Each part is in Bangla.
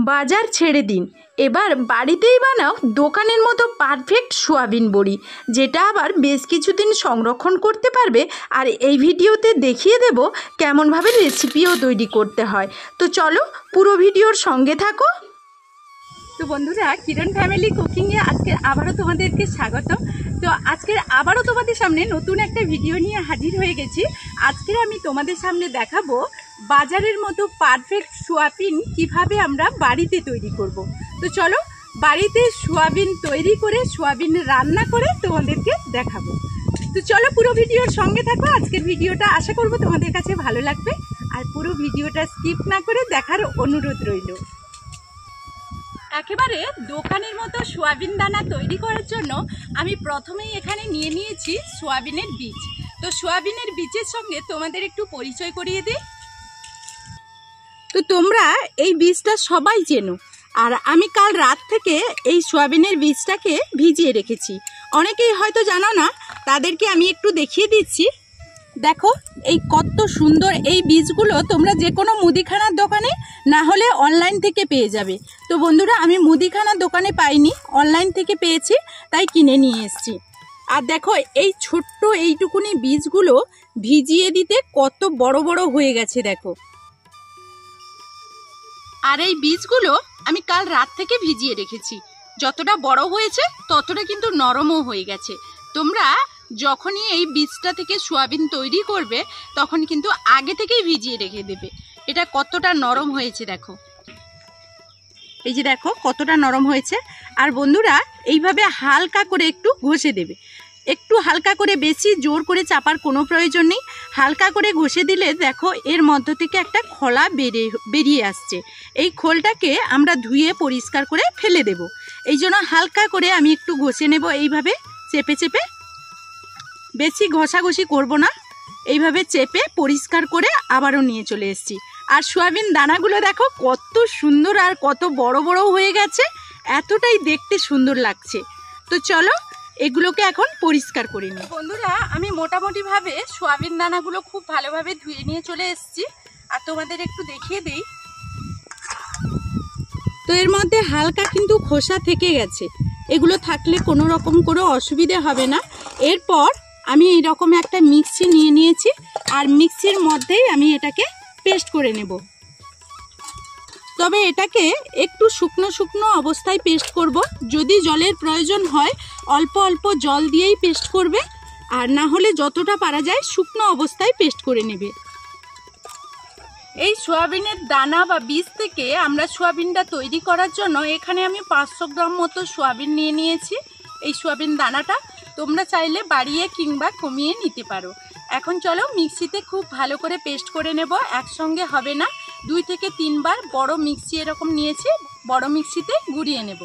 বাজার ছেড়ে দিন, এবার বাড়িতেই বানাও দোকানের মতো পারফেক্ট সয়াবিন বড়ি, যেটা আবার বেশ কিছুদিন সংরক্ষণ করতে পারবে। আর এই ভিডিওতে দেখিয়ে দেব কেমনভাবে রেসিপিও তৈরি করতে হয়। তো চলো পুরো ভিডিওর সঙ্গে থাকো। তো বন্ধুরা, কিরণ ফ্যামিলি কুকিংয়ে আজকে আবারও তোমাদেরকে স্বাগত। তো আজকের আবারও তোমাদের সামনে নতুন একটা ভিডিও নিয়ে হাজির হয়ে গেছি। আজকে আমি তোমাদের সামনে দেখাবো বাজারের মতো পারফেক্ট সোয়াবিন কিভাবে আমরা বাড়িতে তৈরি করব। তো চলো বাড়িতে সোয়াবিন তৈরি করে সোয়াবিন রান্না করে তোমাদেরকে দেখাবো। তো চলো পুরো ভিডিওর সঙ্গে থাকো। আজকের ভিডিওটা আশা করব তোমাদের কাছে ভালো লাগবে, আর পুরো ভিডিওটা স্কিপ না করে দেখার অনুরোধ রইল। একেবারে দোকানের মতো সোয়াবিন দানা তৈরি করার জন্য আমি প্রথমেই এখানে নিয়ে নিয়েছি সোয়াবিনের বীজ। তো সোয়াবিনের বীজের সঙ্গে তোমাদের একটু পরিচয় করিয়ে দিই। তো তোমরা এই বীজটা সবাই চেনো, আর আমি কাল রাত থেকে এই সোয়াবিনের বীজটাকে ভিজিয়ে রেখেছি। অনেকেই হয়তো জানো না, তাদেরকে আমি একটু দেখিয়ে দিচ্ছি। দেখো এই কত সুন্দর এই বীজগুলো তোমরা যে কোনো মুদিখানার দোকানে না হলে অনলাইন থেকে পেয়ে যাবে। তো বন্ধুরা, আমি মুদিখানার দোকানে পাইনি, অনলাইন থেকে পেয়েছি, তাই কিনে নিয়ে এসেছি। আর দেখো এই ছোট্ট এইটুকুনি বীজগুলো ভিজিয়ে দিতে কত বড় বড় হয়ে গেছে দেখো। আর এই বীজগুলো আমি কাল রাত থেকে ভিজিয়ে রেখেছি। যতটা বড় হয়েছে ততটা কিন্তু নরমও হয়ে গেছে। তোমরা যখনই এই বীজটা থেকে সোয়াবিন তৈরি করবে তখন কিন্তু আগে থেকেই ভিজিয়ে রেখে দেবে। এটা কতটা নরম হয়েছে দেখো, এই যে দেখো কতটা নরম হয়েছে। আর বন্ধুরা, এইভাবে হালকা করে একটু ঘষে দেবে, একটু হালকা করে, বেশি জোর করে চাপার কোনো প্রয়োজন নেই। হালকা করে ঘষে দিলে দেখো এর মধ্য থেকে একটা খোলা বেরিয়ে আসছে। এই খোলটাকে আমরা ধুয়ে পরিষ্কার করে ফেলে দেব। এই জন্য হালকা করে আমি একটু ঘষে নেব, এইভাবে চেপে চেপে। বেশি ঘষাঘষি করব না, এইভাবে চেপে পরিষ্কার করে আবারও নিয়ে চলে এসেছি। আর সোয়াবিন দানাগুলো দেখো কত সুন্দর আর কত বড় বড় হয়ে গেছে, এতটাই দেখতে সুন্দর লাগছে। তো চলো এগুলোকে এখন পরিষ্কার করে নিই। বন্ধুরা, আমি মোটামুটিভাবে সোয়াবিন দানাগুলো খুব ভালোভাবে ধুয়ে নিয়ে চলে এসেছি, আর তোমাদের একটু দেখিয়ে দিই। তো এর মধ্যে হালকা কিন্তু খোসা থেকে গেছে, এগুলো থাকলে কোনো রকম কোনো অসুবিধে হবে না। এরপর আমি এইরকম একটা মিক্সি নিয়ে নিয়েছি, আর মিক্সির মধ্যেই আমি এটাকে পেস্ট করে নেব। তবে এটাকে একটু শুকনো শুকনো অবস্থায় পেস্ট করব। যদি জলের প্রয়োজন হয় অল্প অল্প জল দিয়েই পেস্ট করবে, আর না হলে যতটা পারা যায় শুকনো অবস্থায় পেস্ট করে নেবে। এই সোয়াবিনের দানা বা বীজ থেকে আমরা সোয়াবিনটা তৈরি করার জন্য এখানে আমি 500 গ্রাম মতো সোয়াবিন নিয়ে নিয়েছি। এই সোয়াবিন দানাটা তোমরা চাইলে বাড়িয়ে কিংবা কমিয়ে নিতে পারো। এখন চলো মিক্সিতে খুব ভালো করে পেস্ট করে নেব। একসঙ্গে হবে না, 2 থেকে 3 বার বড় মিক্সি এরকম নিয়েছি, বড় মিক্সিতে গুঁড়িয়ে নেব।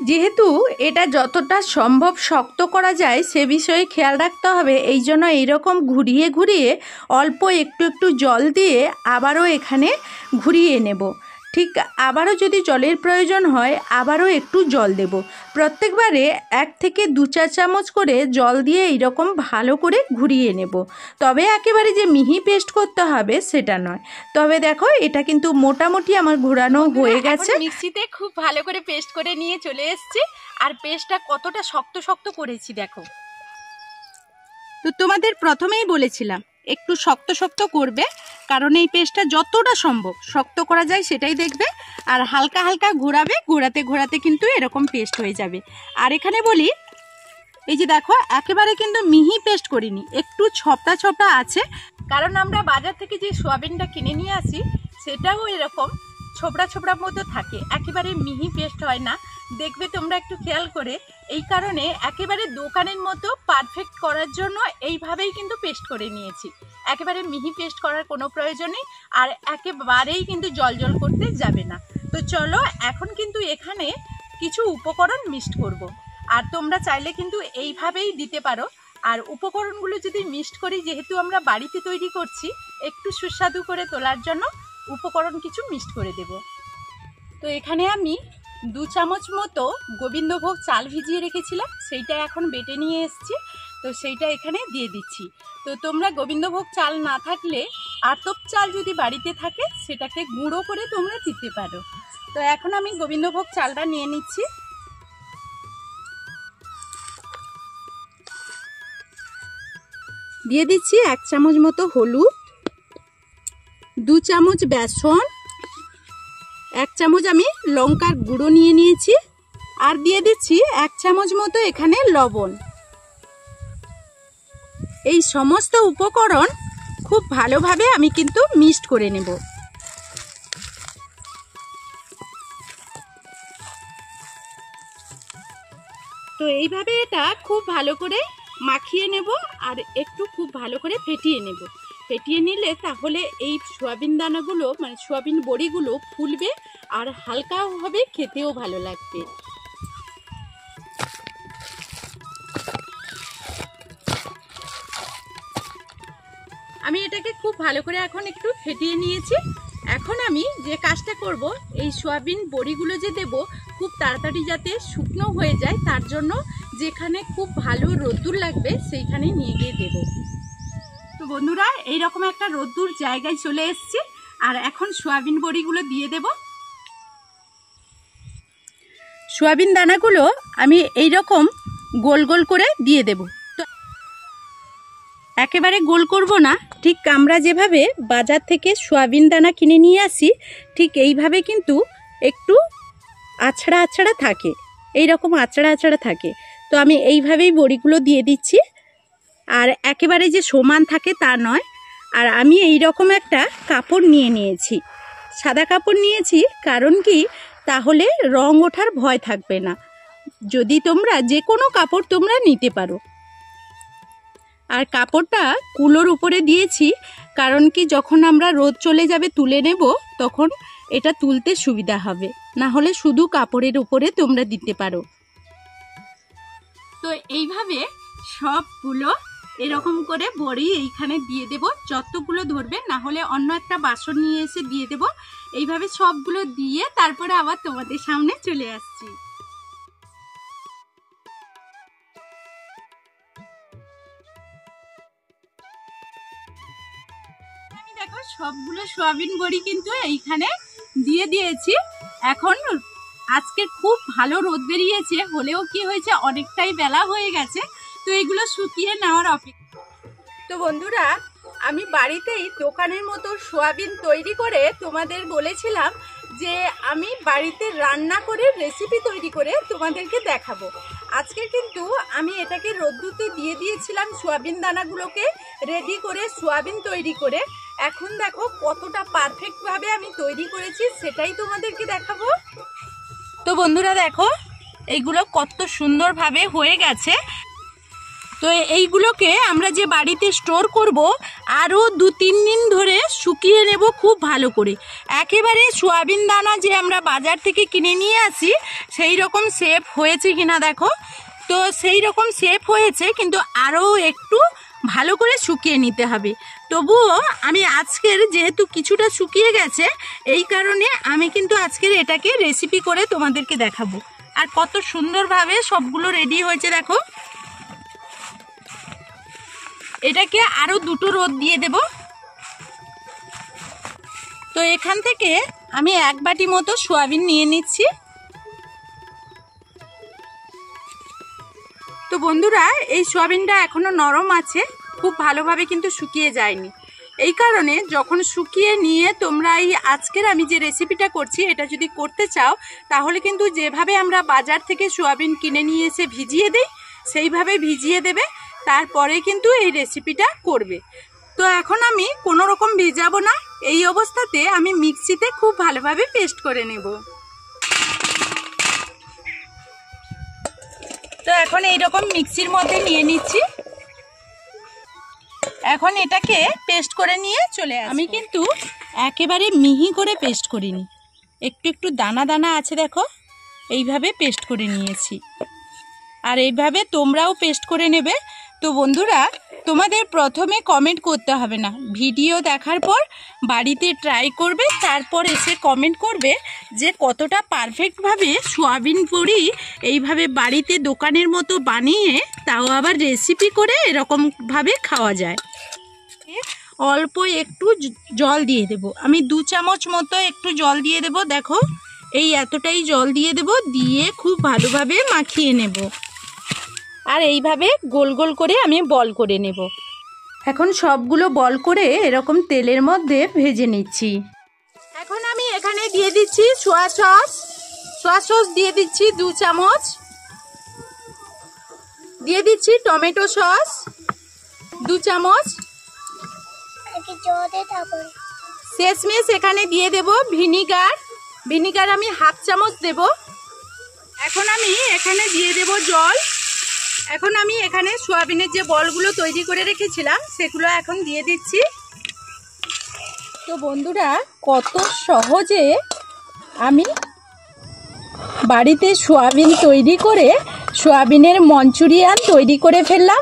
যেহেতু এটা যতটা সম্ভব শক্ত করা যায় সে বিষয়ে খেয়াল রাখতে হবে। এই জন্য এইরকম ঘুরিয়ে ঘুরিয়ে অল্প একটু একটু জল দিয়ে আবারও এখানে ঘুরিয়ে নেব। ঠিক আবারও যদি জলের প্রয়োজন হয় আবারও একটু জল দেব। প্রত্যেকবারে 1 থেকে 2-4 চামচ করে জল দিয়ে এইরকম ভালো করে ঘুরিয়ে নেব। তবে একেবারে যে মিহি পেস্ট করতে হবে সেটা নয়। তবে দেখো এটা কিন্তু মোটামুটি আমার ঘোরানো হয়ে গেছে। মিক্সিতে খুব ভালো করে পেস্ট করে নিয়ে চলে এসেছি, আর পেস্টটা কতটা শক্ত শক্ত করেছি দেখো। তো তোমাদের প্রথমেই বলেছিলাম একটু শক্ত শক্ত করবে, কারণ এই পেস্টটা যতটা সম্ভব শক্ত করা যায় সেটাই দেখবে। আর হালকা হালকা ঘোরাবে, ঘোরাতে ঘোরাতে কিন্তু এরকম পেস্ট হয়ে যাবে। আর এখানে বলি, এই যে দেখো একেবারে কিন্তু মিহি পেস্ট করিনি, একটু ছপটা ছপটা আছে, কারণ আমরা বাজার থেকে যে সোয়াবিনটা কিনে নিয়ে আসি সেটাও এরকম ছোবড়া ছোবড়ার মতো থাকে, একেবারে মিহি পেস্ট হয় না। দেখবে তোমরা একটু খেয়াল করে। এই কারণে একেবারে দোকানের মতো পারফেক্ট করার জন্য এইভাবেই কিন্তু পেস্ট করে নিয়েছি। একেবারে মিহি পেস্ট করার কোনো প্রয়োজন নেই, আর একেবারেই কিন্তু জল জল করতে যাবে না। তো চলো এখন কিন্তু এখানে কিছু উপকরণ মিক্সড করব, আর তোমরা চাইলে কিন্তু এইভাবেই দিতে পারো। আর উপকরণগুলো যদি মিক্সড করি, যেহেতু আমরা বাড়িতে তৈরি করছি, একটু সুস্বাদু করে তোলার জন্য উপকরণ কিছু মিক্সড করে দেব। তো এখানে আমি 2 চামচ মতো গোবিন্দভোগ চাল ভিজিয়ে রেখেছিলাম, সেইটা এখন বেটে নিয়ে এসেছি। তো সেইটা এখানে দিয়ে দিচ্ছি। তো তোমরা গোবিন্দভোগ চাল না থাকলে আতপ চাল যদি বাড়িতে থাকে সেটাকে গুঁড়ো করে তোমরা দিতে পারো। তো এখন আমি গোবিন্দভোগ চালটা নিয়ে নিচ্ছি। দিয়ে দিচ্ছি 1 চামচ মতো হলুদ, 2 চামচ বেসন, 1 চামচ আমি লঙ্কার গুঁড়ো নিয়ে নিয়েছি, আর দিয়ে দিচ্ছি 1 চামচ মতো এখানে লবণ। এই সমস্ত উপকরণ খুব ভালোভাবে আমি কিন্তু মিক্সড করে নেব। তো এইভাবে এটা খুব ভালো করে মাখিয়ে নেব আর একটু খুব ভালো করে ফেটিয়ে নেব। ফেটিয়ে নিলে তাহলে এই সয়াবিন দানাগুলো মানে সয়াবিন বড়িগুলো ফুলবে আর হালকাও হবে, খেতেও ভালো লাগবে। আমি এটাকে খুব ভালো করে এখন একটু ফেটিয়ে নিয়েছি। এখন আমি যে কাজটা করব, এই সয়াবিন বড়িগুলো যে দেব খুব তাড়াতাড়ি যাতে শুকনো হয়ে যায়, তার জন্য যেখানে খুব ভালো রোদ্দুর লাগবে সেইখানে নিয়ে গিয়ে দেব। তো বন্ধুরা, এইরকম একটা রোদ্দুর জায়গায় চলে এসেছি, আর এখন সয়াবিন বড়িগুলো দিয়ে দেব। সয়াবিন দানাগুলো আমি এই রকম গোল গোল করে দিয়ে দেব। তো একেবারে গোল করব না, ঠিক আমরা যেভাবে বাজার থেকে সয়াবিন দানা কিনে নিয়ে আসি ঠিক এইভাবে কিন্তু একটু আছড়া আছড়া থাকে, এইরকম আছড়া আছড়া থাকে। তো আমি এইভাবেই বড়িগুলো দিয়ে দিচ্ছি, আর একেবারে যে সমান থাকে তা নয়। আর আমি এই রকম একটা কাপড় নিয়ে নিয়েছি, সাদা কাপড় নিয়েছি, কারণ কি তাহলে রং ওঠার ভয় থাকবে না। যদি তোমরা যে কোনো কাপড় তোমরা নিতে পারো। আর কাপড়টা কুলোর উপরে দিয়েছি, কারণ কি যখন আমরা রোদ চলে যাবে তুলে নেব তখন এটা তুলতে সুবিধা হবে, না হলে শুধু কাপড়ের উপরে তোমরা দিতে পারো। তো এইভাবে সবগুলো এরকম করে বড়ি এইখানে দিয়ে দেব, যতগুলো ধরবে, না হলে অন্য একটা বাসন নিয়ে এসে দিয়ে দেব। এইভাবে সবগুলো দিয়ে তারপরে আবার তোমাদের সামনে চলে আসছি। আমি দেখো সবগুলো সয়াবিন বড়ি কিন্তু এইখানে দিয়ে দিয়েছি। এখন আজকে খুব ভালো রোদ বেরিয়েছে, হলেও কি হয়েছে অনেকটাই বেলা হয়ে গেছে, তো এগুলো শুকিয়ে নেওয়ার অপেক্ষা। তো বন্ধুরা, আমি বাড়িতেই দোকানের মতো সয়াবিন তৈরি করে তোমাদের বলেছিলাম যে আমি বাড়িতে রান্না করে রেসিপি তৈরি করে তোমাদেরকে দেখাবো। আজকে কিন্তু আমি এটাকে রোদ্দুতে দিয়ে দিয়েছিলাম সয়াবিন দানাগুলোকে রেডি করে সয়াবিন তৈরি করে। এখন দেখো কতটা পারফেক্টভাবে আমি তৈরি করেছি, সেটাই তোমাদেরকে দেখাবো। তো বন্ধুরা দেখো এইগুলো কত সুন্দরভাবে হয়ে গেছে। তো এইগুলোকে আমরা যে বাড়িতে স্টোর করব আরও 2-3 দিন ধরে শুকিয়ে নেব খুব ভালো করে। একেবারে সয়াবিন দানা যে আমরা বাজার থেকে কিনে নিয়ে আসি সেই রকম শেপ হয়েছে কিনা দেখো। তো সেই রকম শেপ হয়েছে, কিন্তু আরও একটু ভালো করে শুকিয়ে নিতে হবে। তবুও আমি আজকের যেহেতু কিছুটা শুকিয়ে গেছে, এই কারণে আমি কিন্তু আজকের এটাকে রেসিপি করে তোমাদেরকে দেখাবো। আর কত সুন্দরভাবে সবগুলো রেডি হয়েছে দেখো। এটাকে আরো 2টো রোদ দিয়ে দেব। তো এখান থেকে আমি 1 বাটি মতো সয়াবিন নিয়ে নিচ্ছি। তো বন্ধুরা, এই সয়াবিনটা এখনো নরম আছে, খুব ভালোভাবে কিন্তু শুকিয়ে যায়নি। এই কারণে যখন শুকিয়ে নিয়ে তোমরা এই আজকের আমি যে রেসিপিটা করছি এটা যদি করতে চাও, তাহলে কিন্তু যেভাবে আমরা বাজার থেকে সয়াবিন কিনে নিয়ে এসে ভিজিয়ে দিই সেইভাবে ভিজিয়ে দেবে, তারপরে কিন্তু এই রেসিপিটা করবে। তো এখন আমি কোনো রকম ভিজাবো না, এই অবস্থাতে আমি মিক্সিতে খুব ভালোভাবে পেস্ট করে নেব। তো এখন এইরকম মিক্সির মধ্যে নিয়ে নিচ্ছি। এখন এটাকে পেস্ট করে নিয়ে চলে আসবো। আমি কিন্তু একেবারে মিহি করে পেস্ট করিনি, একটু একটু দানা দানা আছে দেখো, এইভাবে পেস্ট করে নিয়েছি। আর এইভাবে তোমরাও পেস্ট করে নেবে, তো বন্ধুরা, তোমাদের প্রথমে কমেন্ট করতে হবে না, ভিডিও দেখার পর বাড়িতে ট্রাই করবে, তারপর এসে কমেন্ট করবে যে কতটা পারফেক্টভাবে সয়াবিন বড়ি এইভাবে বাড়িতে দোকানের মতো বানিয়ে, তাও আবার রেসিপি করে এরকমভাবে খাওয়া যায়। অল্প একটু জল দিয়ে দেব, আমি 2 চামচ মতো একটু জল দিয়ে দেব। দেখো, এই এতটাই জল দিয়ে দেব, দিয়ে খুব ভালোভাবে মাখিয়ে নেব। আর এইভাবে গোল গোল করে আমি বল করে নেব। এখন সবগুলো বল করে এরকম তেলের মধ্যে ভেজে নিচ্ছি। এখন আমি এখানে দিয়ে দিচ্ছি সোয়া সস দিয়ে দিচ্ছি 2 চামচ, দিয়ে দিচ্ছি টমেটো সস 2 চামচ, শেষমেশ এখানে দিয়ে দেব ভিনিগার আমি 1/2 চামচ দেব। এখন আমি এখানে দিয়ে দেব জল। এখন আমি এখানে সয়াবিনের যে বলগুলো তৈরি করে রেখেছিলাম সেগুলো এখন দিয়ে দিচ্ছি। তো বন্ধুরা, কত সহজে আমি বাড়িতে সয়াবিন তৈরি করে সয়াবিনের মঞ্চুরিয়ান তৈরি করে ফেললাম।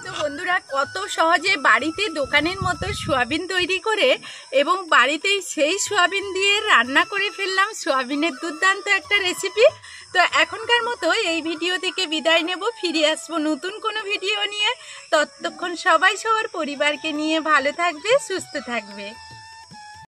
তো বন্ধুরা, কত সহজে বাড়িতে দোকানের মতো সয়াবিন তৈরি করে এবং বাড়িতেই সেই সয়াবিন দিয়ে রান্না করে ফেললাম সয়াবিনের দুর্দান্ত একটা রেসিপি। তো এখনকার মতো এই ভিডিও থেকে বিদায় নেব, ফিরে আসবো নতুন কোনো ভিডিও নিয়ে। ততক্ষণ সবাই সবার পরিবারকে নিয়ে ভালো থাকবে, সুস্থ থাকবে।